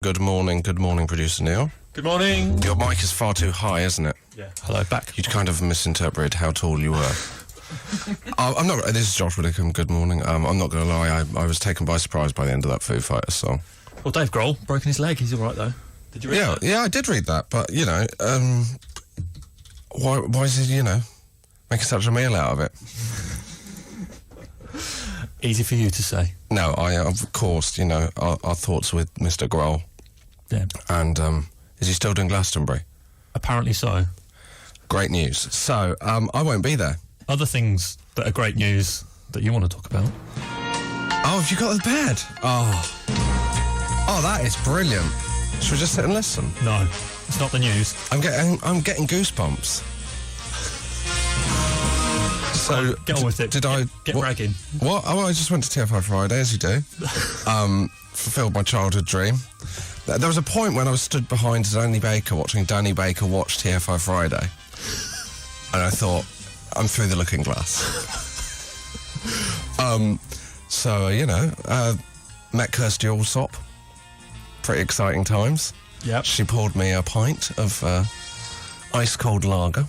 Good morning, producer Neil. Good morning. Your mic is far too high, isn't it? Yeah. Hello, back. You'd kind of misinterpreted how tall you were. I'm not. This is Josh Widdicombe. Good morning. I'm not going to lie. I was taken by surprise by the end of that Foo Fighters song. Well, Dave Grohl broken his leg. He's all right though. Did you read that? Yeah, I did read that. But you know, why is he making such a meal out of it? Easy for you to say. No, of course, our thoughts with Mr. Grohl. Yeah. And is he still doing Glastonbury? Apparently so. Great news. So I won't be there. Other things that are great news that you want to talk about? Oh, have you got the bed? Oh, that is brilliant. Should we just sit and listen? No, it's not the news. I'm getting goosebumps. So get on with it. Get bragging? What? Oh, I just went to TFI Friday, as you do. Fulfilled my childhood dream. There was a point when I was stood behind Danny Baker watching Danny Baker watch TFI Friday, and I thought, I'm through the looking glass. Met Kirsty Allsop. Pretty exciting times. Yep. She poured me a pint of ice-cold lager.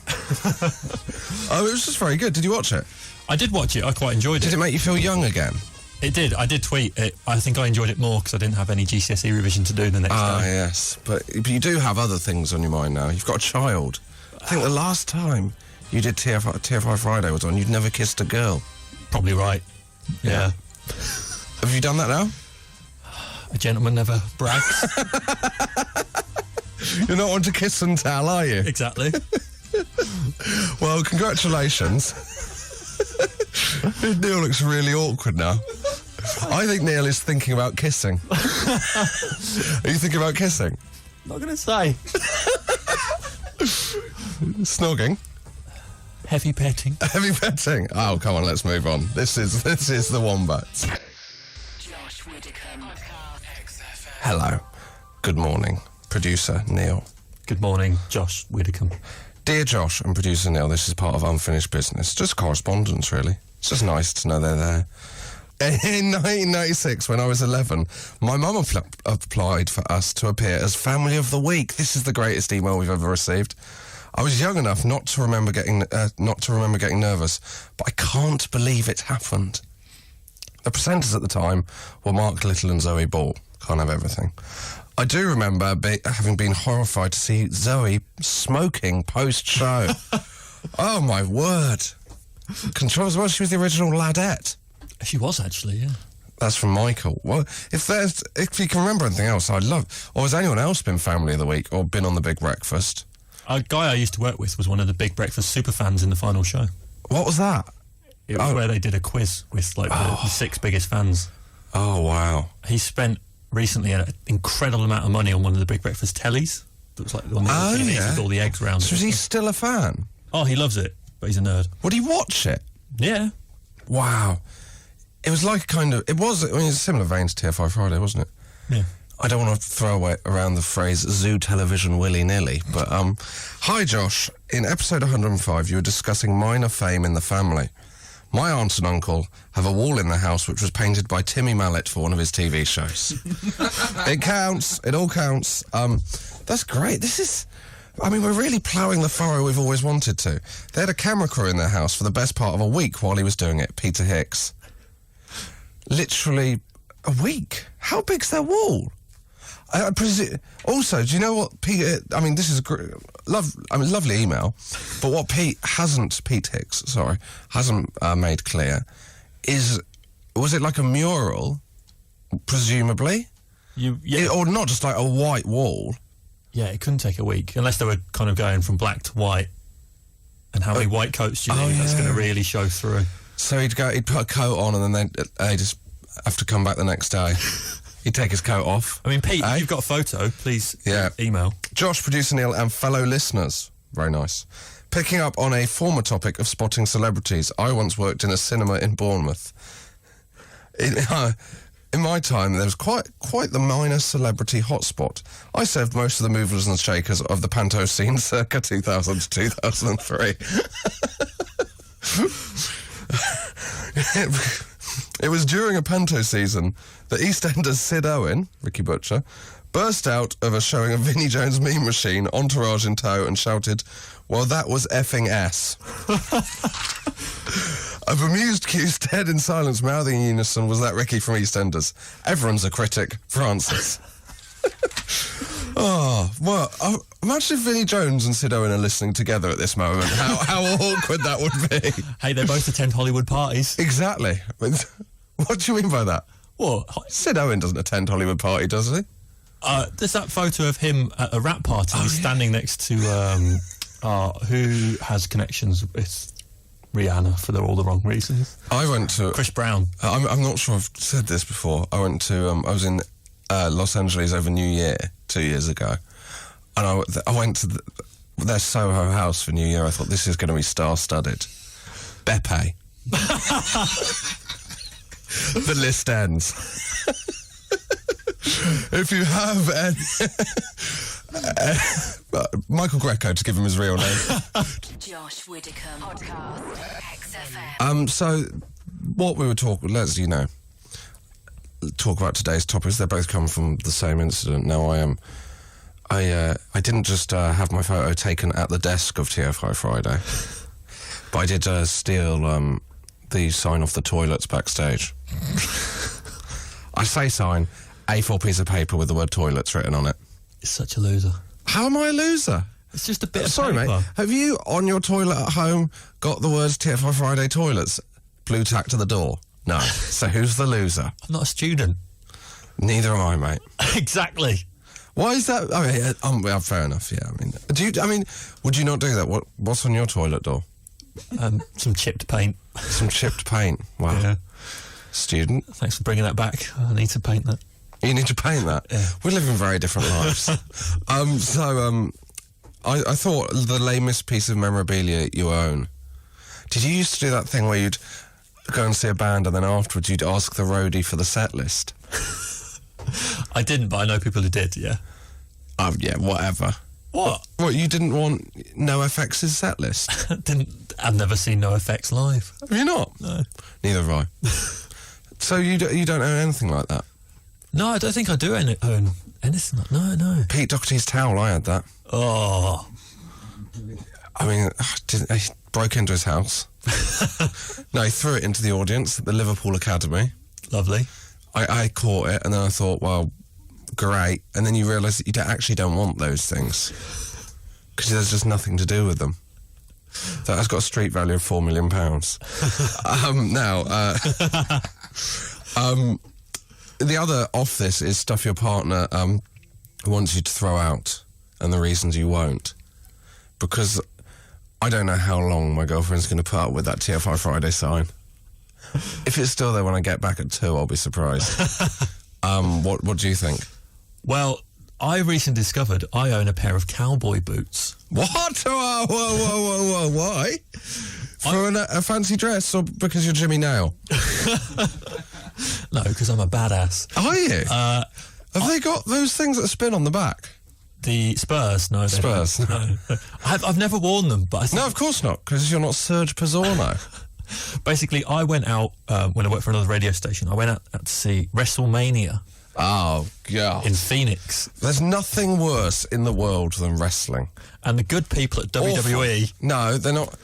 Oh, it was just very good. Did you watch it? I did watch it. I quite enjoyed it. Did it make you feel young again? It did. I did tweet it. I think I enjoyed it more because I didn't have any GCSE revision to do the next day. Ah, yes. But you do have other things on your mind now. You've got a child. I think the last time you did TFI Friday was on, you'd never kissed a girl. Probably right. Yeah. Have you done that now? A gentleman never brags. You're not one to kiss and tell, are you? Exactly. Well, congratulations. Neil looks really awkward now. I think Neil is thinking about kissing. Are you thinking about kissing? Not going to say. Snogging? Heavy petting. Heavy petting? Oh, come on, let's move on. This is the Wombats. Josh Widdicombe. XFM. Hello. Good morning, producer Neil. Good morning, Josh Widdicombe. Dear Josh and producer Neil, this is part of Unfinished Business. Just correspondence, really. It's just nice to know they're there. In 1996, when I was 11, my mum applied for us to appear as Family of the Week. This is the greatest email we've ever received. I was young enough not to remember getting nervous, but I can't believe it happened. The presenters at the time were Mark Little and Zoe Ball. Can't have everything. I do remember having been horrified to see Zoe smoking post-show. Oh, my word. Control as well, she was the original ladette. She was, actually, yeah. That's from Michael. Well, if you can remember anything else, I'd love... Or has anyone else been Family of the Week or been on The Big Breakfast? A guy I used to work with was one of the Big Breakfast superfans in the final show. What was that? It was where they did a quiz with, the 6 biggest fans. Oh, wow. He spent recently an incredible amount of money on one of the Big Breakfast tellies. That was like on the TV with all the eggs around. So is he still a fan? Oh, he loves it, but he's a nerd. Would he watch it? Yeah. Wow. It was like it's a similar vein to TFI Friday, wasn't it? Yeah. I don't want to throw around the phrase zoo television willy-nilly, but hi Josh, in episode 105 you were discussing minor fame in the family. My aunt and uncle have a wall in their house which was painted by Timmy Mallett for one of his TV shows. It counts. It all counts. That's great. We're really ploughing the furrow we've always wanted to. They had a camera crew in their house for the best part of a week while he was doing it, Peter Hicks. Literally a week. How big's their wall? I presume. Also, do you know what Peter? This is a lovely email, but what Pete Hicks, hasn't made clear was it like a mural, presumably, or not just like a white wall? Yeah, it couldn't take a week unless they were kind of going from black to white. And how many white coats do you think that's going to really show through? So he'd put a coat on, and then they just have to come back the next day. He'd take his coat off. Pete, if you've got a photo, please email. Josh, producer Neil, and fellow listeners. Very nice. Picking up on a former topic of spotting celebrities, I once worked in a cinema in Bournemouth. In my time, there was quite the minor celebrity hotspot. I served most of the movers and shakers of the panto scene circa 2000 to 2003. It was during a panto season that EastEnders Sid Owen, Ricky Butcher, burst out of a showing of Vinnie Jones' meme machine, entourage in tow, and shouted, "Well, that was effing S." A bemused Q stared in silence, mouthing in unison, "Was that Ricky from EastEnders? Everyone's a critic. Francis." Oh, well, imagine if Vinnie Jones and Sid Owen are listening together at this moment. How awkward that would be. Hey, they both attend Hollywood parties. Exactly. What do you mean by that? What? Sid Owen doesn't attend Hollywood party, does he? There's that photo of him at a rap party. He's standing next to who has connections with Rihanna for all the wrong reasons. I went to Chris Brown. I'm not sure I've said this before. I went to I was in Los Angeles over New Year 2 years ago, and I went to their Soho house for New Year. I thought, this is going to be star-studded. Beppe. The list ends. If you have any... Michael Greco, to give him his real name. Josh Widdicombe. Podcast. XFM. So, what we were talking... Let's, talk about today's topics. They both come from the same incident. Now, I didn't just have my photo taken at the desk of TFI Friday, but I did steal the sign off the toilets backstage. I say sign, A4 piece of paper with the word toilets written on it. You're such a loser. How am I a loser? It's just a bit of Sorry, paper. mate. Have you, on your toilet at home, got the words TFI Friday toilets blue tack to the door? No. So who's the loser? I'm not a student. Neither am I, mate. Exactly. Why is that? Fair enough. Yeah. Would you not do that? What's on your toilet door? Some chipped paint. Some chipped paint. Wow. Yeah. Student. Thanks for bringing that back. I need to paint that. You need to paint that. Yeah. We live in very different lives. I thought the lamest piece of memorabilia you own. Did you used to do that thing where you'd go and see a band and then afterwards you'd ask the roadie for the set list? I didn't, but I know people who did, yeah. Yeah, whatever. What? What, you didn't want NoFX's set list? I've never seen NoFX live. Have you not? No. Neither have I. So you don't own anything like that? No, I don't think I do own anything like no. Pete Doherty's towel, I had that. Oh. I mean, he broke into his house. No, he threw it into the audience at the Liverpool Academy. Lovely. I caught it, and then I thought, well, great. And then you realise that you actually don't want those things because there's just nothing to do with them. That has got a street value of £4 million. The other off this is stuff your partner wants you to throw out and the reasons you won't. Because I don't know how long my girlfriend's going to put up with that TFI Friday sign. If it's still there when I get back at 2, I'll be surprised. What do you think? Well, I recently discovered I own a pair of cowboy boots. What? Whoa, why? For a fancy dress or because you're Jimmy Nail? No, because I'm a badass. Are you? Have they got those things that spin on the back? The Spurs? No. Spurs? No. I've never worn them, but I think... No, of course not, because you're not Serge Pizzorno. Basically, I went out, when I worked for another radio station, I went out to see WrestleMania. Oh, God. In Phoenix. There's nothing worse in the world than wrestling. And the good people at WWE... Awful. No, they're not...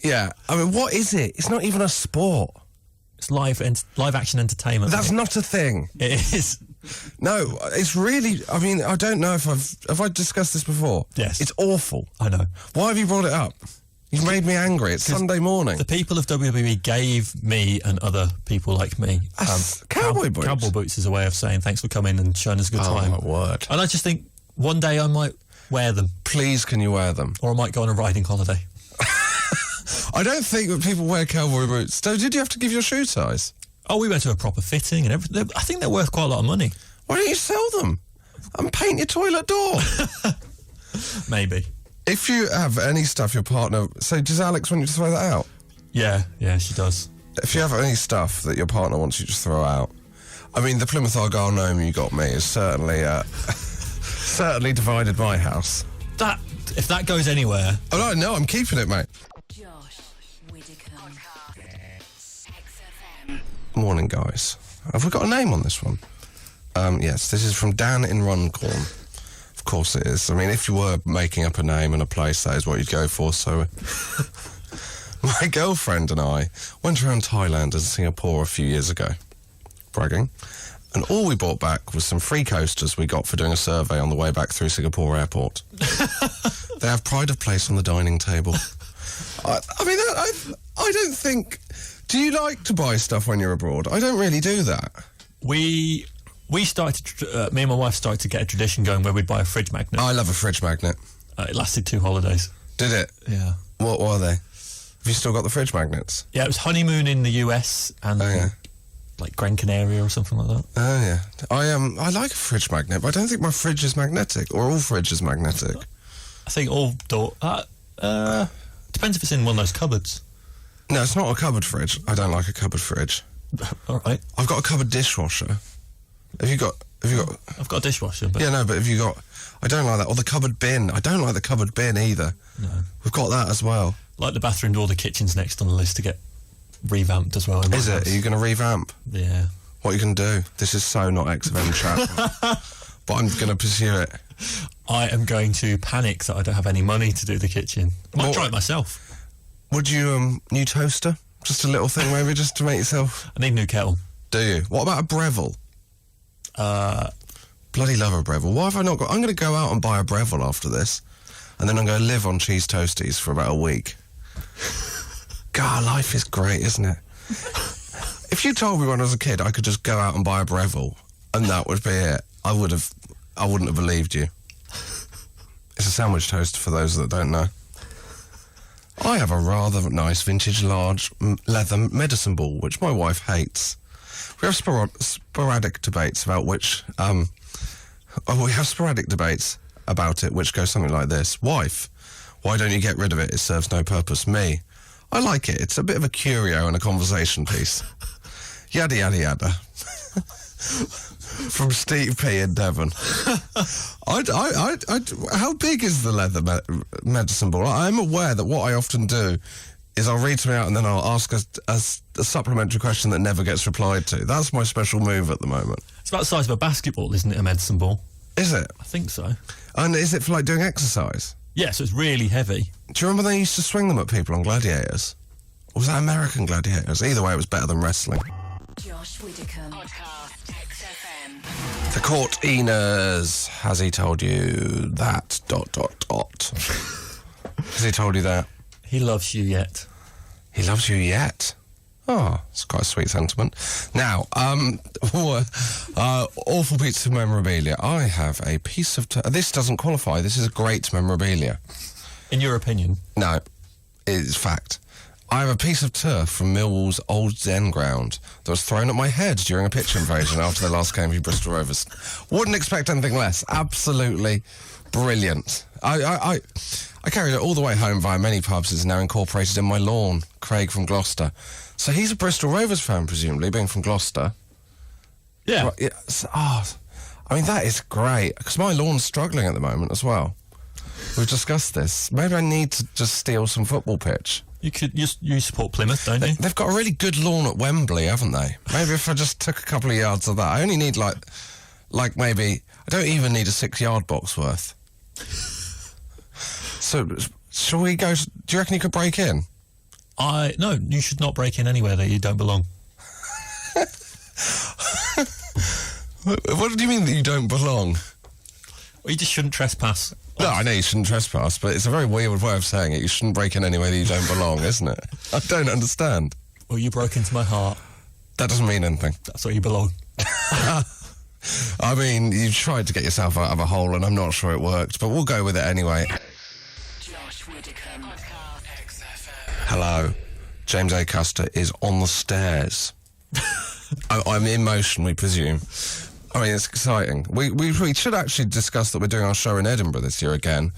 Yeah. I mean, what is it? It's not even a sport. It's live action entertainment. That's not a thing. It is. No, it's really... I mean, I don't know if Have I discussed this before? Yes. It's awful. I know. Why have you brought it up? You've made me angry. It's Sunday morning. The people of WWE gave me and other people like me... cowboy boots? Cowboy boots is a way of saying thanks for coming and showing us a good time. Oh, my word. And I just think one day I might wear them. Please, can you wear them? Or I might go on a riding holiday. I don't think that people wear cowboy boots. So did you have to give your shoe size? Oh, we went to a proper fitting and everything. I think they're worth quite a lot of money. Why don't you sell them and paint your toilet door? Maybe. If you have any stuff your partner... So does Alex want you to throw that out? Yeah, she does. If you have any stuff that your partner wants you to throw out... I mean, the Plymouth Argyle gnome you got me is certainly... certainly divided my house. If that goes anywhere... Oh, no, I'm keeping it, mate. Josh Widdicombe. XFM. Morning, guys. Have we got a name on this one? Yes, this is from Dan in Runcorn. Of course it is. I mean, if you were making up a name and a place, that is what you'd go for, so... My girlfriend and I went around Thailand and Singapore a few years ago. Bragging. And all we brought back was some free coasters we got for doing a survey on the way back through Singapore airport. They have pride of place on the dining table. I don't think... Do you like to buy stuff when you're abroad? I don't really do that. We started, me and my wife started to get a tradition going where we'd buy a fridge magnet. I love a fridge magnet. It lasted 2 holidays. Did it? Yeah. What were they? Have you still got the fridge magnets? Yeah, it was honeymoon in the US and like Gran Canaria or something like that. Oh yeah. I like a fridge magnet, but I don't think my fridge is magnetic, or all fridge is magnetic. I think all depends if it's in one of those cupboards. No, it's not a cupboard fridge. I don't like a cupboard fridge. All right. I've got a cupboard dishwasher. Have you got? I've got a dishwasher, but... Yeah, no, but have you got... I don't like that. Or the cupboard bin. I don't like the cupboard bin either. No. We've got that as well. Like the bathroom door, the kitchen's next on the list to get revamped as well. Is it? Are you going to revamp? Yeah. What are you going to do? This is so not XFM chat. But I'm going to pursue it. I am going to panic that I don't have any money to do the kitchen. I might try it myself. Would you, new toaster? Just a little thing maybe, just to make yourself... I need a new kettle. Do you? What about a Breville? Bloody love a Breville. Why have I not got... I'm going to go out and buy a Breville after this, and then I'm going to live on cheese toasties for about a week. God, life is great, isn't it? If you told me when I was a kid I could just go out and buy a Breville, and that would be it, I wouldn't have believed you. It's a sandwich toaster for those that don't know. I have a rather nice vintage large leather medicine ball, which my wife hates. We have sporadic debates about which... we have sporadic debates about it, which go something like this. Wife, why don't you get rid of it? It serves no purpose. Me, I like it. It's a bit of a curio and a conversation piece. Yada, yada, yada. From Steve P. in Devon. How big is the leather medicine ball? I'm aware that what I often do is I'll read something out and then I'll ask a supplementary question that never gets replied to. That's my special move at the moment. It's about the size of a basketball, isn't it, a medicine ball? Is it? I think so. And is it for, like, doing exercise? Yeah, so it's really heavy. Do you remember they used to swing them at people on Gladiators? Or was that American Gladiators? Either way, it was better than wrestling. Josh Widdicombe. Podcast XFM. The Courteeners. Has he told you that? ... Has he told you that? He loves you yet. He loves you yet? Oh, it's quite a sweet sentiment. Now, awful piece of memorabilia. I have a piece of... this doesn't qualify. This is a great memorabilia. In your opinion? No, it's fact. I have a piece of turf from Millwall's old Zen ground that was thrown at my head during a pitch invasion after their last game for Bristol Rovers. Wouldn't expect anything less. Absolutely brilliant. I carried it all the way home via many pubs. It's now incorporated in my lawn. Craig from Gloucester. So he's a Bristol Rovers fan, presumably, being from Gloucester. Yeah. Right, yeah. I mean, that is great, because my lawn's struggling at the moment as well. We've discussed this. Maybe I need to just steal some football pitch. You support Plymouth, don't you? They've got a really good lawn at Wembley, haven't they? Maybe if I just took a couple of yards of that. I only need, like maybe... I don't even need a 6-yard box worth. So, shall we go... Do you reckon you could break in? No, you should not break in anywhere that you don't belong. What do you mean that you don't belong? Well, you just shouldn't trespass. No, I know you shouldn't trespass, but it's a very weird way of saying it. You shouldn't break in anywhere that you don't belong, isn't it? I don't understand. Well, you broke into my heart. That doesn't mean anything. That's where you belong. I mean, you tried to get yourself out of a hole, and I'm not sure it worked, but we'll go with it anyway. Josh Widdicombe. Podcast XFM. Hello. James Acaster is on the stairs. I'm in motion, we presume. I mean, it's exciting. We should actually discuss that we're doing our show in Edinburgh this year again.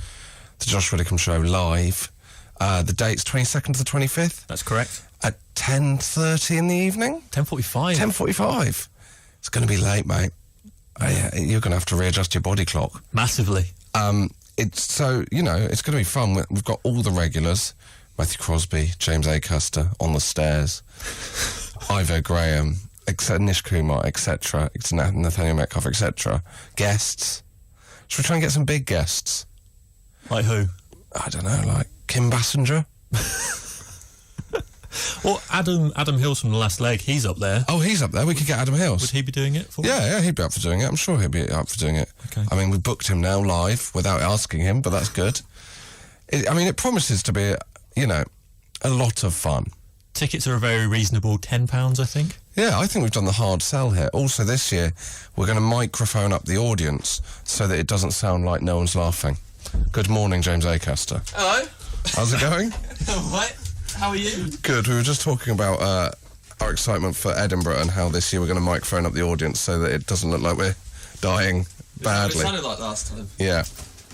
The Josh Widdicombe Show live. The date's 22nd to the 25th. That's correct. At 10:30 in the evening? 10:45. 10:45. It's going to be late, mate. You're going to have to readjust your body clock. Massively. It's going to be fun. We've got all the regulars. Matthew Crosby, James Acaster on the stairs. Ivo Graham, Nish Kumar, etc., Nathaniel Metcalf, etc. Guests. Should we try and get some big guests? Like who? I don't know, like Kim Basinger? Well, Adam Hills from The Last Leg, he's up there. Oh, he's up there. We could get Adam Hills. Would he be doing it for us? Yeah, he'd be up for doing it. I'm sure he'd be up for doing it. Okay. I mean, we booked him now live without asking him, but that's good. It promises to be, a lot of fun. Tickets are a very reasonable £10, I think. Yeah, I think we've done the hard sell here. Also, this year, we're going to microphone up the audience so that it doesn't sound like no one's laughing. Good morning, James Acaster. Hello. How's it going? What? How are you? Good. We were just talking about our excitement for Edinburgh and how this year we're going to microphone up the audience so that it doesn't look like we're dying badly. It sounded like last time. Yeah.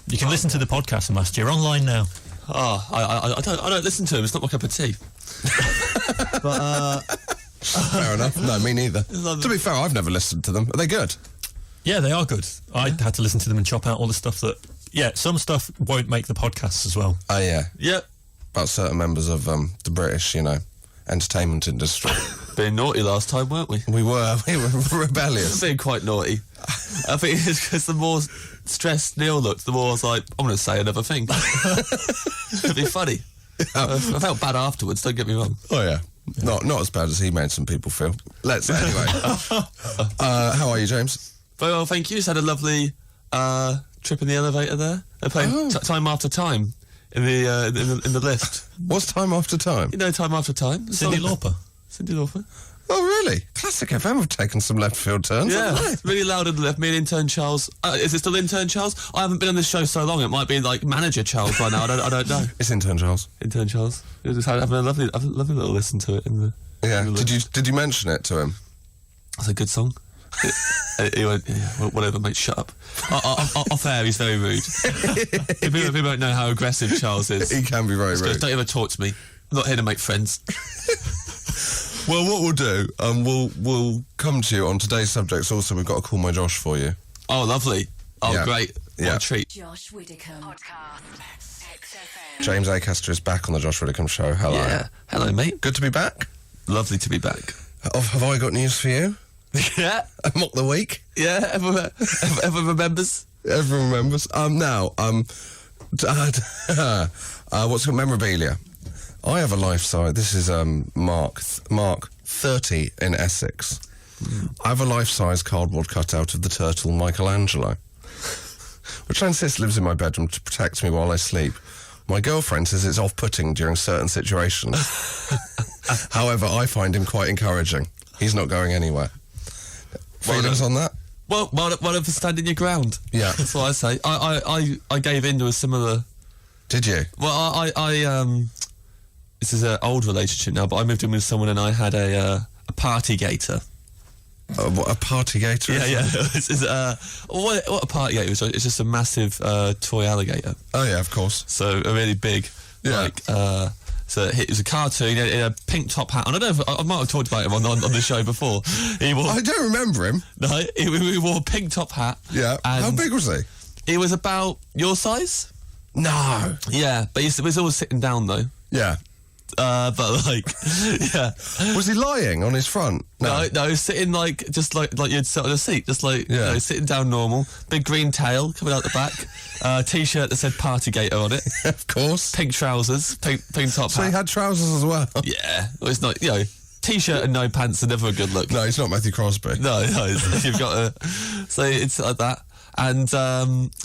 You can listen to the podcast from last year online now. Oh, I don't listen to him. It's not my cup of tea. But Fair enough. No, me neither. To be fair, I've never listened to them. Are they good? Yeah, they are good. I had to listen to them and chop out all the stuff that... Yeah, some stuff won't make the podcasts as well. Oh, yeah. Yep. About certain members of the British, entertainment industry. Being naughty last time, weren't we? We were rebellious. Being quite naughty. I think it's because the more stressed Neil looked, the more I was like, I'm going to say another thing. It'd be funny. I felt bad afterwards, don't get me wrong. Oh, yeah. Not as bad as he made some people feel. Anyway. How are you, James? Very well, thank you. Just had a lovely trip in the elevator there. They're playing Time After Time in the lift. What's Time After Time? You know Time After Time? Cyndi Lauper. Cyndi Lauper. Oh, really? Classic FM have taken some left field turns. Yeah, haven't they? it's really loud in the left. Me and intern Charles. Is it still intern Charles? I haven't been on this show so long. It might be like manager Charles by now. I don't know. It's intern Charles. Intern Charles. It was just having a lovely little listen to it in the. Yeah. in the Did you mention it to him? That's a good song. He went, yeah, whatever, mate, shut up. Off air, he's very rude. People don't know how aggressive Charles is. He can be very rude. Don't ever talk to me. I'm not here to make friends. Well, what we'll do, we'll come to you on today's subjects. Also, we've got a Call My Josh for you. Oh, lovely. Oh, Yeah. great. What Yeah. a treat. Josh Widdicombe. Podcast. XFM. James Acaster is back on the Josh Widdicombe Show. Hello. Yeah. Hello, mate. Good to be back. Lovely to be back. Have I got news for you? Yeah. Mock the week. Yeah, everyone remembers. Everyone remembers. What's called memorabilia? I have a life size. This is Mark 30 in Essex. I have a life size cardboard cutout of the turtle Michelangelo, which I insist lives in my bedroom to protect me while I sleep. My girlfriend says it's off-putting during certain situations. However, I find him quite encouraging. He's not going anywhere. Feelings on that? Well, why not for standing your ground? Yeah. That's what I say. I gave in to a similar... Did you? Well, I this is an old relationship now, but I moved in with someone and I had a party gator. What, a party gator? Yeah. What a party gator is? It's just a massive toy alligator. Oh, yeah, of course. So a really big, Yeah. so it was a cartoon in a pink top hat. And I don't know if I might have talked about him on the show before. He wore, I don't remember him. no, he wore a pink top hat. Yeah. And How big was he? he was about your size. No. Yeah, but he was always sitting down though. Yeah. But like, yeah. Was he lying on his front? No, sitting just like you'd sit on a seat, just like Yeah. sitting down normal. Big green tail coming out the back. T-shirt that said Partygate on it. Of course. Pink trousers, pink top So he hat. had trousers as well? Yeah, well, it's not T-shirt and no pants are never a good look. No, he's not Matthew Crosby. No, you've got to. So it's like that, and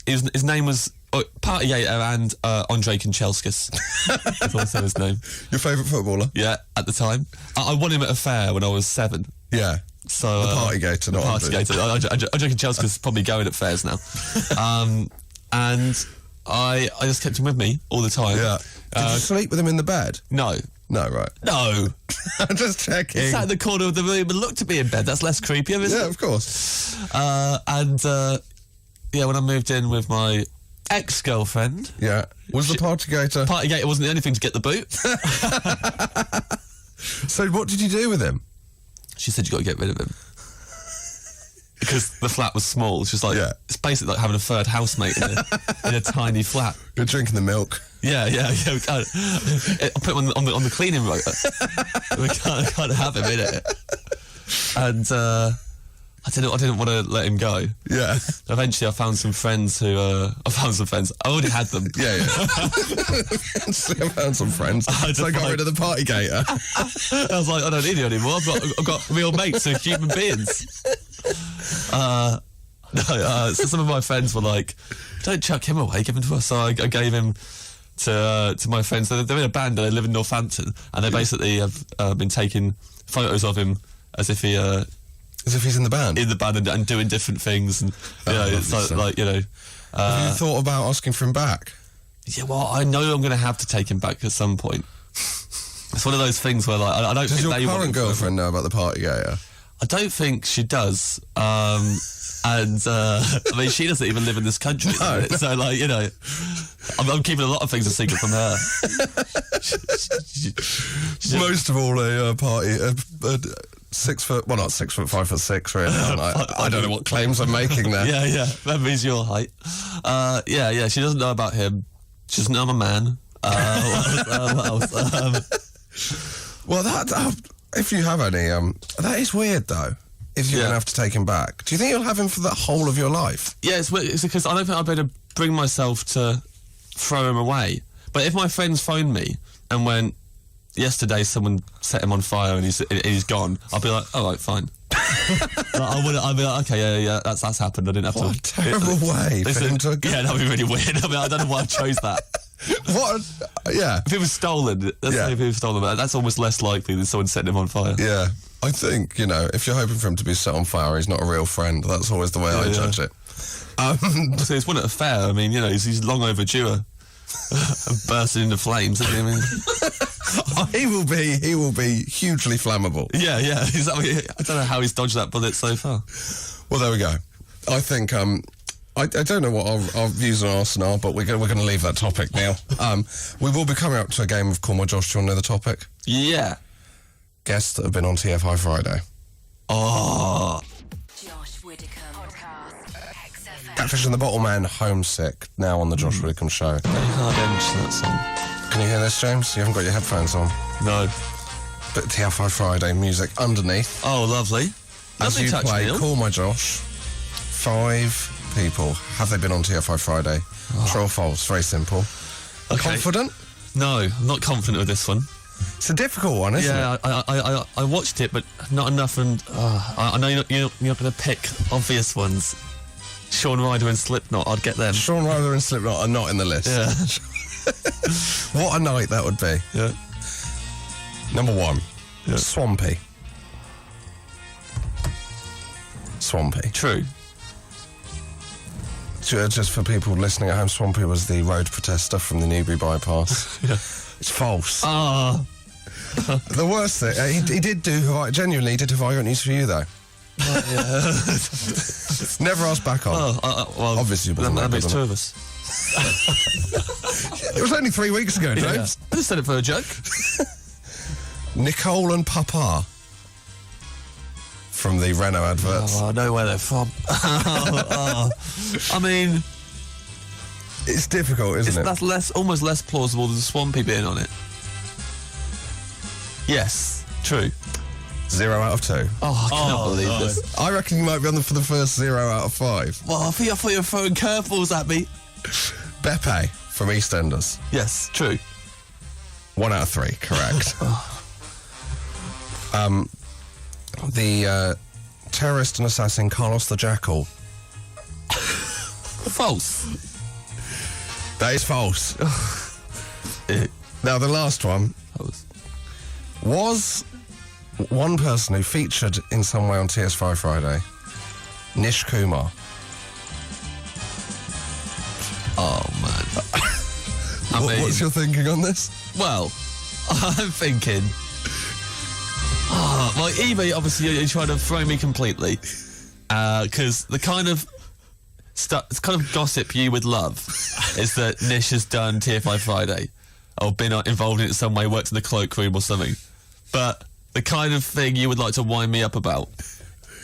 his name was Partygate and Andrei Kanchelskis. That's also his name. Your favourite footballer? Yeah, at the time, I won him at a fair when I was 7. Yeah. So The Partygator, not Andrew. Partygate. I reckon Chelsea's probably going at fairs now. And I just kept him with me all the time. Yeah. Did you sleep with him in the bed? No. No, right. No. I'm just checking. He sat in the corner of the room and looked at me in bed. That's less creepy, isn't Yeah, it? of course. When I moved in with my ex-girlfriend, Yeah. Was the Partygator... Partygate wasn't the only thing to get the boot. So what did you do with him? She said you got to get rid of him. Because the flat was small. It's just like, Yeah. it's basically like having a third housemate in a tiny flat. You're drinking the milk. Yeah. We can't. I'll put him on the cleaning rotor. We can't have him in it. and I didn't want to let him go. Yeah. Eventually, I found some friends who. I already had them. Yeah. Eventually I found some friends. So I got rid of the party gator. I was like, I don't need you anymore. I've got real mates who are human beings. So some of my friends were like, don't chuck him away, give him to us. So I gave him to my friends. They're in a band and they live in Northampton, and they basically have been taking photos of him as if he... As if he's in the band? In the band and doing different things. And, it's like, you know... have you thought about asking for him back? Yeah, well, I know I'm going to have to take him back at some point. It's one of those things where, like, I don't Does think your current girlfriend know about the party gator? I don't think she does. And I mean, she doesn't even live in this country. No. So, like, you know, I'm keeping a lot of things a secret from her. Most of all, a party... 6 foot, well, not 6 foot, 5'6", really. I don't know what claims I'm making there. Yeah, that means your height. Yeah, she doesn't know about him. She doesn't know I'm a man. What else? Well, that if you have any, that is weird though. If you're going to have to take him back, do you think you'll have him for the whole of your life? Yeah, it's because I don't think I'd better bring myself to throw him away. But if my friends phoned me and went, yesterday someone set him on fire and he's gone, I'll be like, all right, fine. I'll be like, okay, yeah, that's happened. I didn't have what to. A terrible way for him to go. Yeah, that'd be really weird. I mean, I don't know why I chose that. What? Yeah. If it was stolen, if it was stolen, but that's almost less likely than someone setting him on fire. Yeah. I think, you know, if you're hoping for him to be set on fire, he's not a real friend. That's always the way I judge it. So it's one at a fair. I mean, you know, he's long overdue. Bursting into flames, isn't he? I mean, he will be hugely flammable. Yeah. I don't know how he's dodged that bullet so far. Well, there we go. I think I don't know what our views on Arsenal are, but we're going to leave that topic now. We will be coming up to a game of Call My Josh. Do you want to know the topic? Yeah. Guests that have been on TFI Friday. Josh Widdicombe podcast. XFM. Catfish and the Bottle Man, Homesick, now on the Josh Widdicombe Show. Very hard end to that song. Can you hear this, James? You haven't got your headphones on. No. But TFI Friday music underneath. Oh, lovely. As Lovely you touch, play Neil. Call My Josh, 5 people. Have they been on TFI Friday? True or false? Very simple. Okay. Confident? No, I'm not confident with this one. It's a difficult one, isn't it? Yeah, I watched it, but not enough. And I know you're not going to pick obvious ones. Shaun Ryder and Slipknot, I'd get them. Shaun Ryder and Slipknot are not in the list. Yeah. What a night that would be. Yeah. Number 1, Yeah. Swampy. Swampy. True. Just for people listening at home, Swampy was the road protester from the Newbury bypass. Yeah. It's false. Ah. The worst thing, he did do, genuinely, he did have I got news for you, though. Never asked back on. Well, Obviously, it wasn't that that makes good, 2 of us. It was only 3 weeks ago, James. I just said it for a joke. Nicole and Papa. From the Renault adverts. Oh, I know where they're from. I mean, It's difficult, isn't it? that's almost less plausible than Swampy being on it. Yes, true. 0 out of 2. Oh, I cannot believe this. I reckon you might be on for the first 0 out of 5. Well, I thought you were throwing curveballs at me. Beppe from EastEnders. Yes, true. 1 out of 3, correct. The terrorist and assassin Carlos the Jackal. False. That is false. Now, the last one was one person who featured in some way on TFI Friday, Nish Kumar. Oh, man. What's your thinking on this? Well, I'm thinking... well, Evie, obviously, you're trying to throw me completely. Because the kind of gossip you would love is that Nish has done TFI Friday or been involved in it some way, worked in the cloakroom or something. But the kind of thing you would like to wind me up about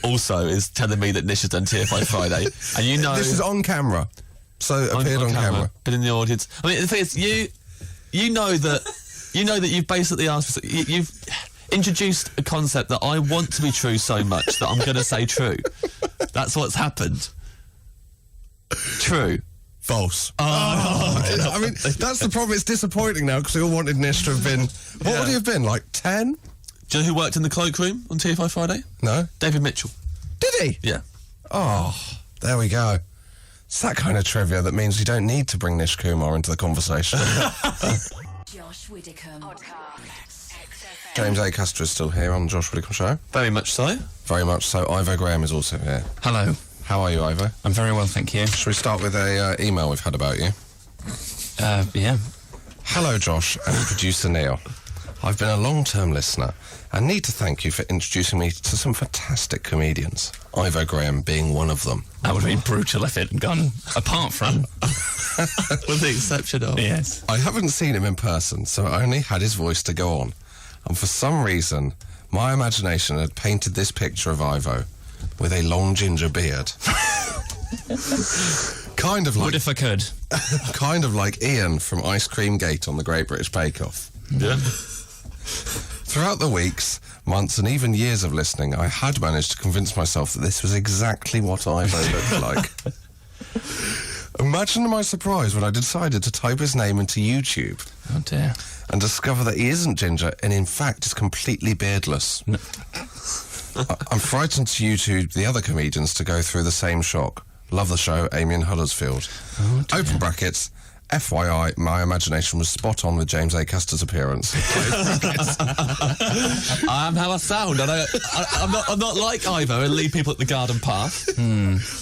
also is telling me that Nish has done TFI Friday. And you know... This is on camera. So appeared on camera. Been in the audience. I mean, the thing is, you know that you've basically asked... introduced a concept that I want to be true so much that I'm going to say true. That's what's happened. True. False. I mean, that's the problem. It's disappointing now because we all wanted Nish to have been... What would he have been, like 10? Do you know who worked in the cloakroom on TFI Friday? No. David Mitchell. Did he? Yeah. Oh, there we go. It's that kind of trivia that means we don't need to bring Nish Kumar into the conversation. Josh Widdicombe. Podcast. XFM. James Acaster is still here on the Josh Widdicombe Show. Very much so. Very much so. Ivo Graham is also here. Hello. How are you, Ivo? I'm very well, thank you. Shall we start with a email we've had about you? Yeah. Hello, Josh and producer Neil. I've been a long-term listener and need to thank you for introducing me to some fantastic comedians, Ivo Graham being one of them. That would have been brutal if it had gone apart from. With the exception of... Yes. I haven't seen him in person, so I only had his voice to go on. And for some reason, my imagination had painted this picture of Ivo with a long ginger beard. Kind of like... Would if I could. Kind of like Ian from Ice Cream Gate on the Great British Bake Off. Yeah. Throughout the weeks, months and even years of listening, I had managed to convince myself that this was exactly what Ivo looked like. Imagine my surprise when I decided to type his name into YouTube Oh dear. and discover that he isn't ginger and in fact is completely beardless. No. I'm frightened to YouTube the other comedians to go through the same shock. Love the show, Amy and Huddersfield. Oh dear. Open brackets. FYI, my imagination was spot on with James Acaster's appearance. I am how I sound. I'm not like Ivo and leave people at the garden path.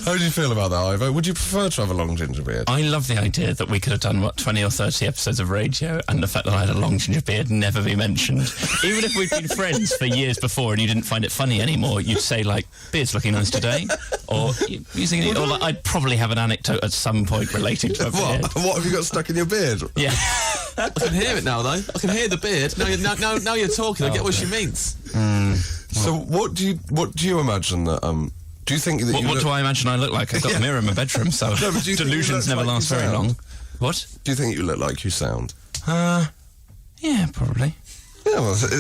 How do you feel about that, Ivo? Would you prefer to have a long ginger beard? I love the idea that we could have done, 20 or 30 episodes of radio and the fact that I had a long ginger beard never be mentioned. Even if we'd been friends for years before and you didn't find it funny anymore, you'd say, like, beard's looking nice today. Or using it, or like, I'd probably have an anecdote at some point relating to a beard. What have you got stuck in your beard? Yeah. I can hear it now, though. I can hear the beard. Now you're talking. I get what she means. So what do you imagine that do you think that What do I imagine I look like? I've got a mirror in my bedroom, so No, but do you think you delusions look never like last you very sound? long. What? Do you think you look like you sound? Yeah, probably. Yeah, well, to be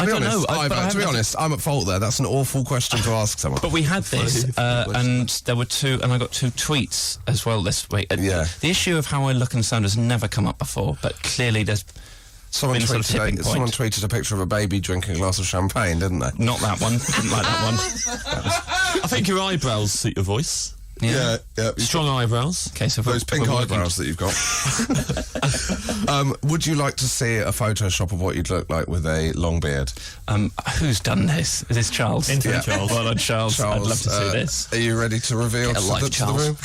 don't honest, know. Ivo, to be honest, I'm at fault there. That's an awful question to ask someone. But we had this, and there were and I got 2 tweets as well this week. Yeah. The issue of how I look and sound has never come up before, but clearly there's Someone been a sort of tipping point. someone tweeted a picture of a baby drinking a glass of champagne, didn't they? Not that one. Didn't like that one. I think your eyebrows suit your voice. Yeah. Strong eyebrows. Okay, so Those pink eyebrows that you've got. Would you like to see a Photoshop of what you'd look like with a long beard? Who's done this? Is this Charles? Interview Charles. Well done, Charles. I'd love to see this. Are you ready to reveal Get a life, to the room?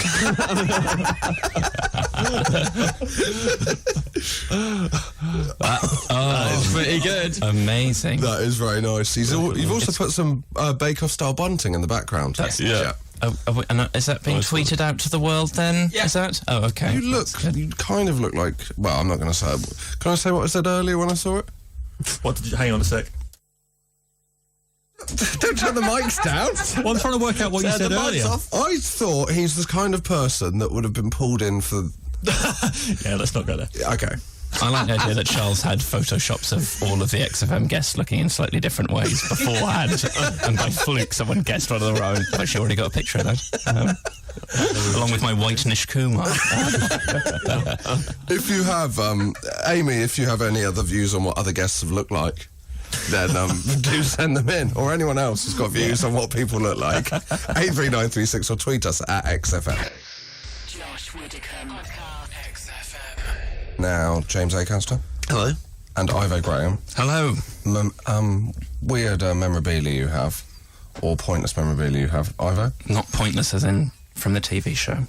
It's pretty good. Amazing. That is very nice. You've also put some Bake Off style bunting in the background. That's- Yeah. And is that being tweeted out to the world then? Yeah. Is that? Oh, okay. You kind of look like... Well, I'm not going to say it. Can I say what I said earlier when I saw it? What did you... Hang on a sec. Don't turn the mics down. Well, I'm trying to work out what you said earlier. I thought he's the kind of person that would have been pulled in for... Yeah, let's not go there. Okay. I like the idea that Charles had photoshops of all of the XFM guests looking in slightly different ways beforehand, and by fluke someone guessed one of their own. I've actually already got a picture of that, along with my white Nish Kumar. If you have, Amy, if you have any other views on what other guests have looked like, then do send them in, or anyone else who's got views on what people look like. 83936 or tweet us at XFM. Josh Widdicombe. Now, James Acaster Hello. and Ivo Graham. Hello. Weird memorabilia you have, or pointless memorabilia you have, Ivo? Not pointless as in from the TV show.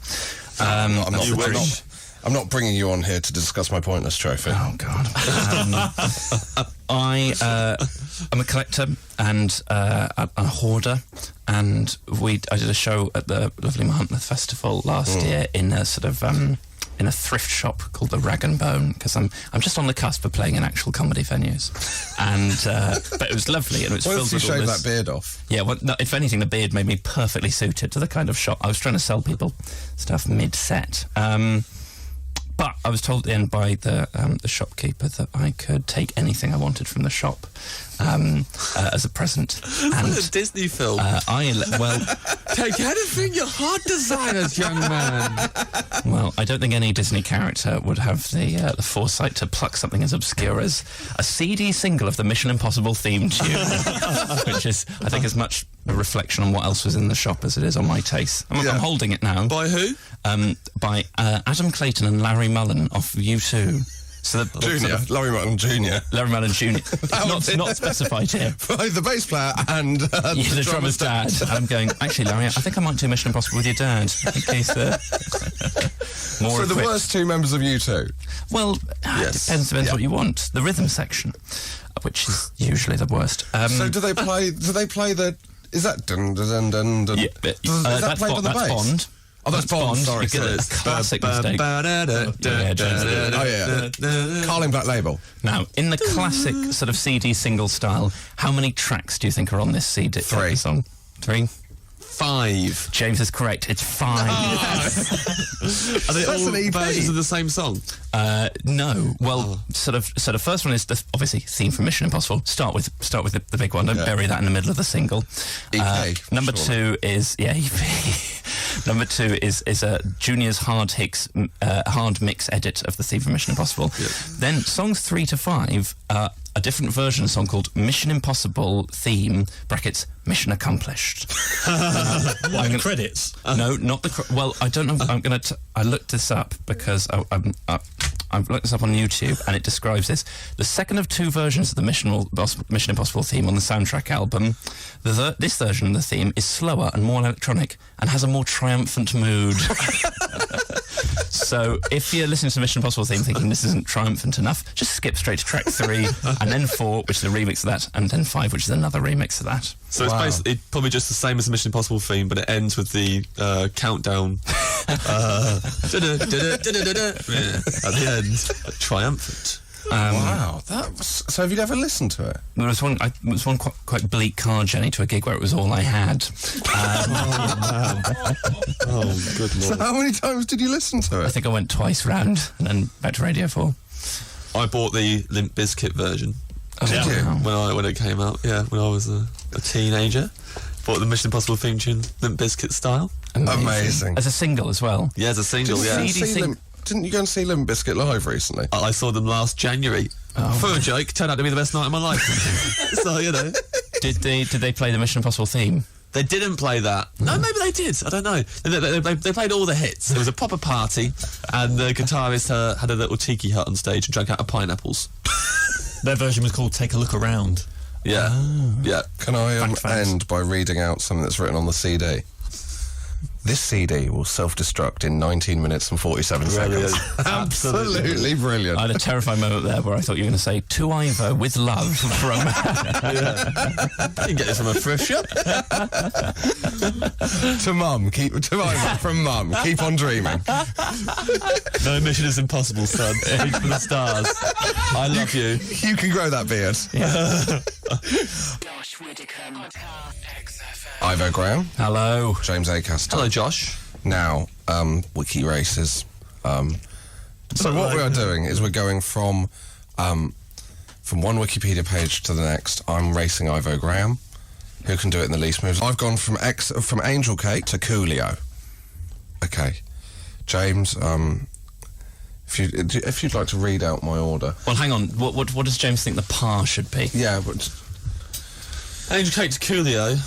I'm not bringing you on here to discuss my pointless trophy. Oh, God. I'm a collector and a hoarder, and I did a show at the lovely Mahantnath Festival last year in a sort of... in a thrift shop called the Rag and Bone, because I'm just on the cusp of playing in actual comedy venues, and but it was lovely and it was filled Once you with all shave this. that beard off. Yeah, well, no, if anything, the beard made me perfectly suited to the kind of shop. I was trying to sell people stuff mid-set, but I was told at the end by the shopkeeper that I could take anything I wanted from the shop, as a present. And a Disney film. well, Take anything your heart desires, young man. well, I don't think any Disney character would have the foresight to pluck something as obscure as a CD single of the Mission Impossible theme tune, which is, I think, as much a reflection on what else was in the shop as it is on my taste. I'm holding it now. By who? By Adam Clayton and Larry Mullen off U2. So Junior, Larry Mullen Jr. Larry Mullen Jr. It's not specified here. The bass player and The drummer's dad. And I'm going, actually, Larry, I think I might do Mission Impossible with your dad. In case more So the equipped. worst two members of U2. Well, it depends what you want. The rhythm section, which is usually the worst. So do they play the... Is that dun dun dun dun dun? Yeah, Is that played on the that's bass? Bond. Oh, that's Bond. Sorry, You get a classic mistake. Oh yeah, Carlin Black Label. Now, in the classic sort of CD single style, how many tracks do you think are on this CD? 3. Song? 3. 5. James is correct. It's 5. Are they That's all an EP. versions of the same song? No. Well, sort of. So the first one is obviously theme from Mission Impossible. Start with the big one. Don't bury that in the middle of the single. EP. Number surely. 2 is EP. Number 2 is a Junior's hard mix edit of the theme from Mission Impossible. Yep. Then songs 3 to 5 are a different version of a song called Mission Impossible theme (brackets Mission Accomplished). Like the credits. No, not the. Well, I don't know. I looked this up because I've looked this up on YouTube, and it describes this: the second of 2 versions of the Mission Impossible theme on the soundtrack album. This version of the theme is slower and more electronic, and has a more triumphant mood. So, if you're listening to the Mission Impossible theme thinking this isn't triumphant enough, just skip straight to track 3, and then 4, which is a remix of that, and then 5, which is another remix of that. So it's basically probably just the same as the Mission Impossible theme, but it ends with the countdown. At the end. Triumphant. Wow, so have you ever listened to it? There was one quite bleak car journey to a gig where it was all I had. Oh, good So lord. how many times did you listen to I it? think I went twice round and then back to Radio 4. I bought the Limp Bizkit version Did you? when it came out. Yeah, when I was a teenager. Bought the Mission Impossible theme tune, Limp Bizkit style. Amazing. As a single as well. Yeah, as a single. Didn't you go and see Limp Bizkit live recently? I saw them last January. For a joke, turned out to be the best night of my life. So, you know. Did they play the Mission Impossible theme? They didn't play that. No, maybe they did. I don't know. They played all the hits. It was a proper party, and the guitarist had a little tiki hut on stage and drank out of pineapples. Their version was called Take a Look Around. Yeah. Yeah. Can I Fact facts. end by reading out something that's written on the CD? This CD will self-destruct in 19 minutes and 47 seconds. Absolutely brilliant. I had a terrifying moment there where I thought you were going to say, to Ivo with love from... You can get this from a thrift shop. To Mum, from Mum. Keep on dreaming. No mission is impossible, son. Reach for the stars. I love you. You can grow that beard. Josh Widdicombe. Ivo Graham, Hello. James Acaster. Hello, Josh. Now, wiki races. So what we are doing is we're going from one Wikipedia page to the next. I'm racing Ivo Graham, who can do it in the least moves. I've gone from Angel Cake to Coolio. Okay, James. If you'd like to read out my order. Well, hang on. What does James think the par should be? Yeah, but Angel Cake to Coolio.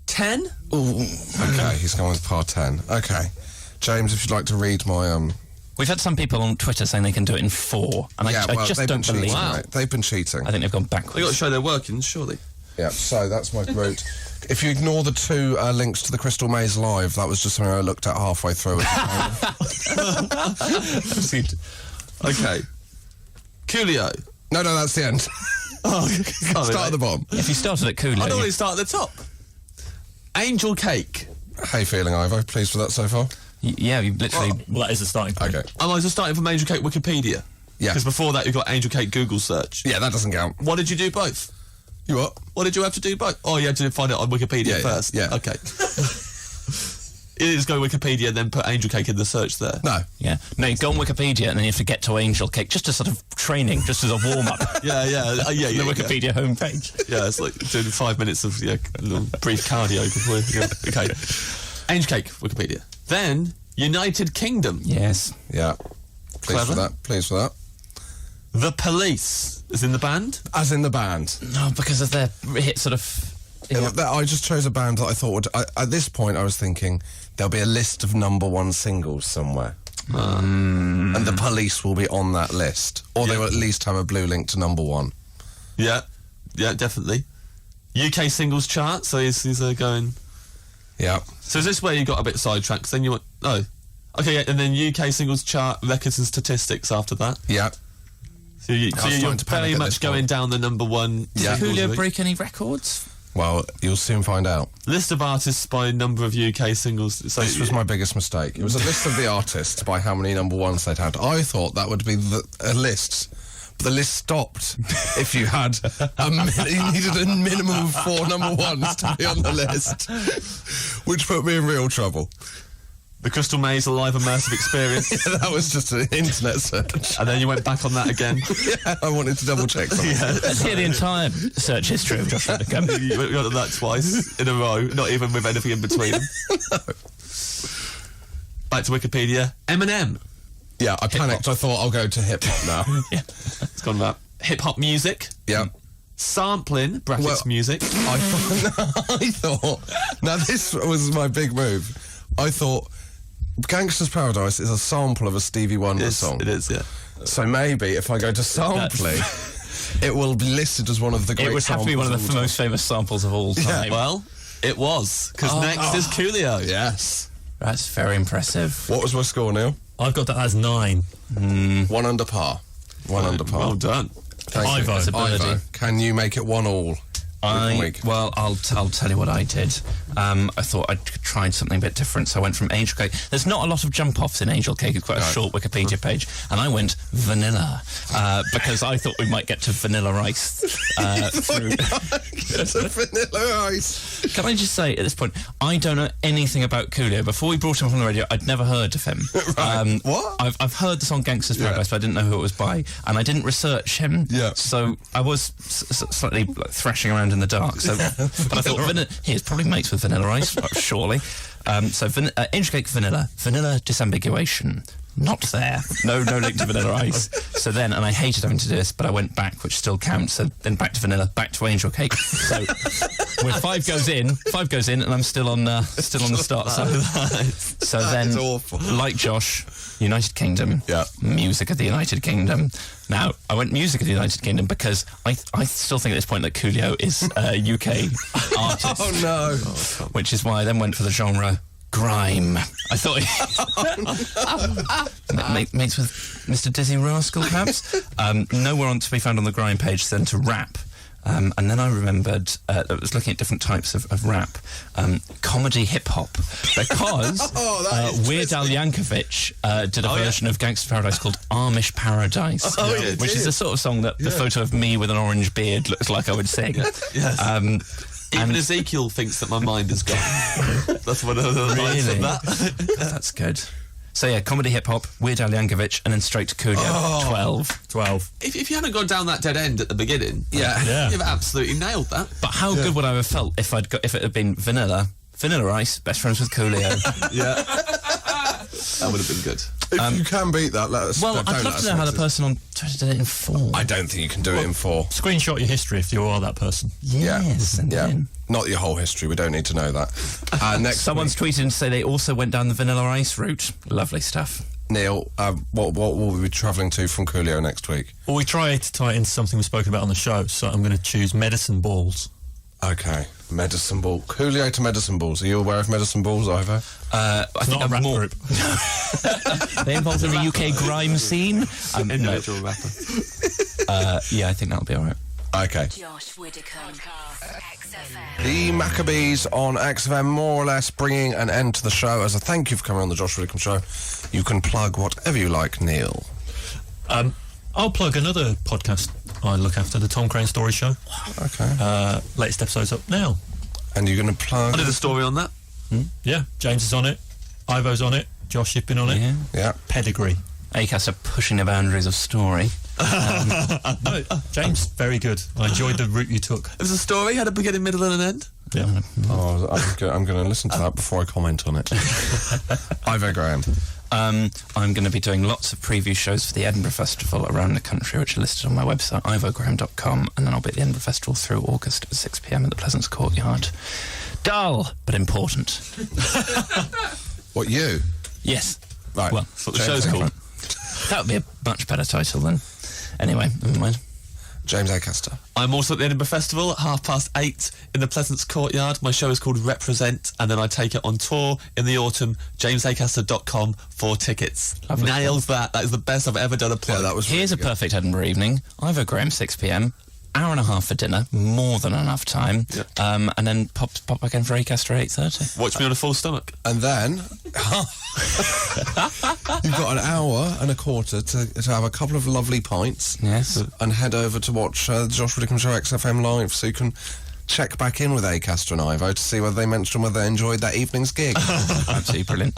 10? ooh, okay, he's gone with par 10. Okay, James, if you'd like to read my We've had some people on Twitter saying they can do it in 4, and I just they've been don't believe cheating, it. mate. They've been cheating. I think they've gone backwards. They got to show their workings, surely. Yeah, so that's my route. If you ignore the 2 links to the Crystal Maze Live, that was just something I looked at halfway through. Okay. Coolio. No, that's the end. Oh, Start at the bottom. If you started at Coolio... I normally start at the top. Angel Cake. How you feeling, Ivo? Pleased with that so far? Yeah, you literally... Well, that is the starting point. Okay. Am I just starting from Angel Cake Wikipedia? Yeah. Because before that, you've got Angel Cake Google search. Yeah, that doesn't count. What did you do both? You what? What did you have to do both? Oh, you had to find it on Wikipedia Yeah, first. yeah. Okay. You just go Wikipedia and then put angel cake in the search there. No. Yeah. No, you go on Wikipedia and then you have to get to angel cake, just as sort of training, just as a warm-up. Yeah. The Wikipedia homepage. Yeah, it's like doing 5 minutes of a little brief cardio before. Okay. Angel cake, Wikipedia. Then United Kingdom. Yes. Yeah. Pleased Clever. with that. The Police is in the band. As in the band. No, because of their hit sort of... I just chose a band that I thought would... at this point, I was thinking there'll be a list of number one singles somewhere. And the Police will be on that list. Or they will at least have a blue link to number one. Yeah, definitely. UK singles chart, so he's going... Yeah. So is this where you got a bit sidetracked? 'Cause then you went... Oh. Okay, yeah, and then UK singles chart, records and statistics after that. Yeah. So, you're starting to panic very at much this going point. down the number one. Yeah. Did Coolio singles break any records? Well, you'll soon find out. List of artists by number of UK singles. So This was my biggest mistake. It was a list of the artists by how many number ones they'd had. I thought that would be a list. But the list stopped if you had you needed a minimum of 4 number ones to be on the list, which put me in real trouble. The Crystal Maze, a live immersive experience. That was just an internet search. And then you went back on that again. Yeah, I wanted to double check something. Let's hear the entire search history of Josh Widdicombe. You got that twice in a row, not even with anything in between. Back to Wikipedia. Eminem. Yeah, I panicked. I thought I'll go to hip hop now. Yeah. It's gone about hip hop music. Yeah. Sampling, brackets Well- music. I thought. Now this was my big move. I thought Gangster's Paradise is a sample of a Stevie Wonder song. It is, yeah. So maybe if I go to sampling, it will be listed as one of the great It would have to be one of the samples most famous samples of all time. Well, it was, because next is Coolio. Yes. That's very impressive. What was my score, Neil? I've got that as 9. 1 under par. 1 under par. Well done. Thank you. Ivo. That's a birdie. Ivo, can you make it 1-1? Well, I'll tell you what I did. I thought I'd tried something a bit different, so I went from Angel Cake. There's not a lot of jump-offs in Angel Cake. It's quite a short Wikipedia page. And I went vanilla, because I thought we might get to Vanilla Ice through... It's a Vanilla Ice. Can I just say, at this point, I don't know anything about Coolio. Before we brought him on the radio, I'd never heard of him. Right. What? I've heard the song Gangster's Paradise, but I didn't know who it was by. And I didn't research him. Yeah. So I was slightly thrashing around in the dark. So, but I thought, he's probably mates with Vanilla Ice, surely. So Angel Cake Vanilla disambiguation. Not there. No link to Vanilla Ice. So then, and I hated having to do this, but I went back, which still counts. So then back to Vanilla, back to Angel Cake. So with 5 goes in, and I'm still on the start. So then, is awful. like Josh, United Kingdom. Yeah. Music of the United Kingdom. Now, I went music of the United Kingdom because I still think at this point that Coolio is a UK artist. Oh, no. Which is why I then went for the genre grime. I thought mates with Mr. Dizzy Rascal, perhaps. Nowhere on to be found on the grime page then to rap. And then I remembered, I was looking at different types of rap, comedy hip-hop, because Weird Al Yankovic did a version of Gangster's Paradise called Amish Paradise, which is the sort of song that the photo of me with an orange beard looks like I would sing. Yes. Even Ezekiel thinks that my mind is gone. That's one of the lines of that. That's good. So yeah, comedy hip-hop, Weird Al Yankovic, and then straight to Coolio. 12. If you hadn't gone down that dead end at the beginning, Yeah. you've absolutely nailed that. But how good would I have felt if it had been Vanilla Ice, best friends with Coolio? Yeah. That would have been good. If you can beat that, let us Well, don't I'd let love us to know how the know. person on Twitter did it in 4. I don't think you can do it in 4. Screenshot your history if you are that person. Yes, and then Not your whole history. We don't need to know that. Next someone's tweeted and say they also went down the Vanilla Ice route. Lovely stuff. Neil, what will we be travelling to from Coolio next week? Well, we try to tie it into something we've spoken about on the show, so I'm going to choose medicine balls. Okay, medicine ball. Coolio to medicine balls. Are you aware of medicine balls, Ivo? I think Not a rap group. they involved in the UK grime scene. Individual rapper. Yeah, I think that'll be all right. Okay. Josh Widdicombe. XFM. The Maccabees on XFM more or less bringing an end to the show. As a thank you for coming on the Josh Widdicombe Show, you can plug whatever you like, Neil. I'll plug another podcast I look after, the Tom Crane Story Show. Okay. Latest episode's up now. And you're going to plug... I did a story on that. Yeah, James is on it. Ivo's on it. Josh Shipping on it. Yeah. Yeah. Pedigree. Acaster pushing the boundaries of story. No, James, very good. I enjoyed the route you took. It was a story, had a beginning, middle, and an end. Yeah. Oh, I'm going to listen to that before I comment on it. Ivo Graham. I'm going to be doing lots of preview shows for the Edinburgh Festival around the country, which are listed on my website, ivograham.com, and then I'll be at the Edinburgh Festival through August at 6 p.m. at the Pleasance Courtyard. Dull, but important. What, you? Yes. Right. Well, That's what the show's called. that would be a much better title then. Anyway, never mind. James Acaster. I'm also at the Edinburgh Festival at 8:30 in the Pleasance Courtyard. My show is called Represent, and then I take it on tour in the autumn. JamesAcaster.com for tickets. Lovely. Nails that. That is the best I've ever done a plug. Yeah, that was Here's a really good. perfect Edinburgh evening. Ivo Graham, 6 p.m. Hour and a half for dinner, more than enough time. Yep. And then pop back in for Acaster at 8:30. Watch me on a full stomach. And then you've got an hour and a quarter to have a couple of lovely pints. Yes. And head over to watch the Josh Widdicombe Show XFM live, so you can check back in with Acaster and Ivo to see whether they mentioned whether they enjoyed that evening's gig. Absolutely brilliant.